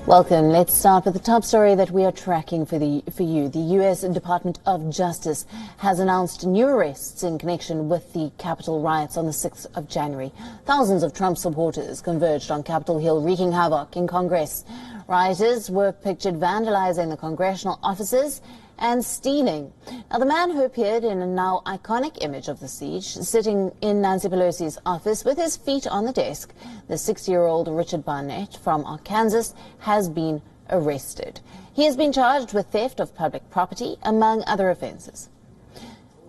Welcome. Let's start with the top story that we are tracking for you. The U.S. Department of Justice has announced new arrests in connection with the Capitol riots on the 6th of January. Thousands of Trump supporters converged on Capitol Hill, wreaking havoc in Congress. Rioters were pictured vandalizing the congressional offices and stealing. Now, the man who appeared in a now iconic image of the siege, sitting in Nancy Pelosi's office with his feet on the desk, the 60-year-old Richard Barnett from Arkansas, has been arrested. He has been charged with theft of public property, among other offences.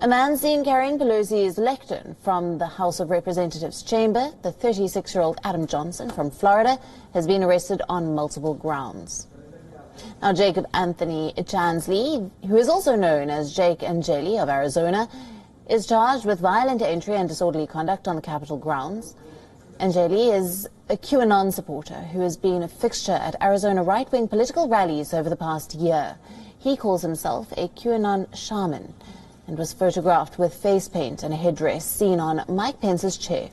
A man seen carrying Pelosi's lectern from the House of Representatives chamber, the 36-year-old Adam Johnson from Florida, has been arrested on multiple grounds. Now, Jacob Anthony Chansley, who is also known as Jake Angeli of Arizona, is charged with violent entry and disorderly conduct on the Capitol grounds. Angeli is a QAnon supporter who has been a fixture at Arizona right-wing political rallies over the past year. He calls himself a QAnon shaman and was photographed with face paint and a headdress seen on Mike Pence's chair.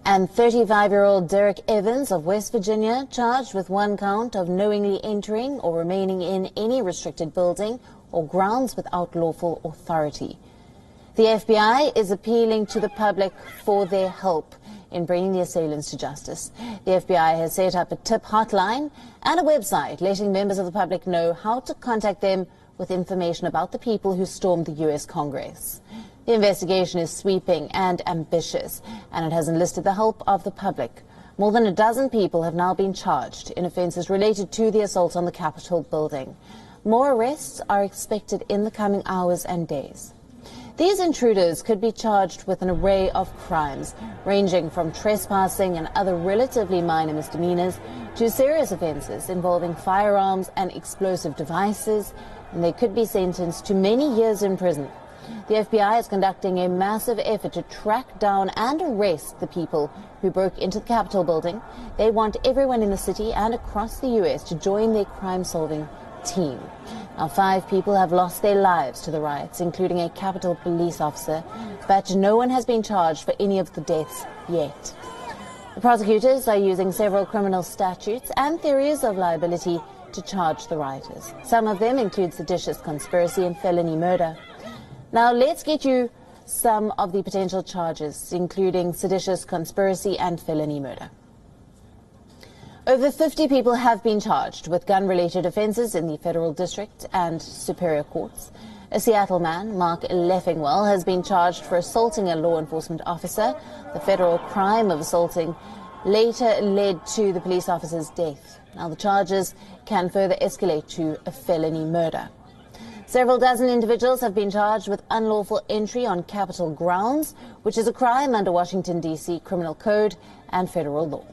And 35-year-old Derek Evans of West Virginia, charged with one count of knowingly entering or remaining in any restricted building or grounds without lawful authority. The FBI is appealing to the public for their help in bringing the assailants to justice. The FBI has set up a tip hotline and a website letting members of the public know how to contact them with information about the people who stormed the U.S. Congress. The investigation is sweeping and ambitious, and it has enlisted the help of the public. More than a dozen people have now been charged in offences related to the assault on the Capitol building. More arrests are expected in the coming hours and days. These intruders could be charged with an array of crimes, ranging from trespassing and other relatively minor misdemeanors to serious offences involving firearms and explosive devices, and they could be sentenced to many years in prison. The FBI is conducting a massive effort to track down and arrest the people who broke into the Capitol building. They want everyone in the city and across the U.S. to join their crime-solving team. Now, 5 people have lost their lives to the riots, including a Capitol police officer, but no one has been charged for any of the deaths yet. The prosecutors are using several criminal statutes and theories of liability to charge the rioters. Some of them include seditious conspiracy and felony murder. Now, let's get you some of the potential charges, including seditious conspiracy and felony murder. Over 50 people have been charged with gun-related offences in the federal district and superior courts. A Seattle man, Mark Leffingwell, has been charged for assaulting a law enforcement officer. The federal crime of assaulting later led to the police officer's death. Now, the charges can further escalate to a felony murder. Several dozen individuals have been charged with unlawful entry on Capitol grounds, which is a crime under Washington, D.C. criminal code and federal law.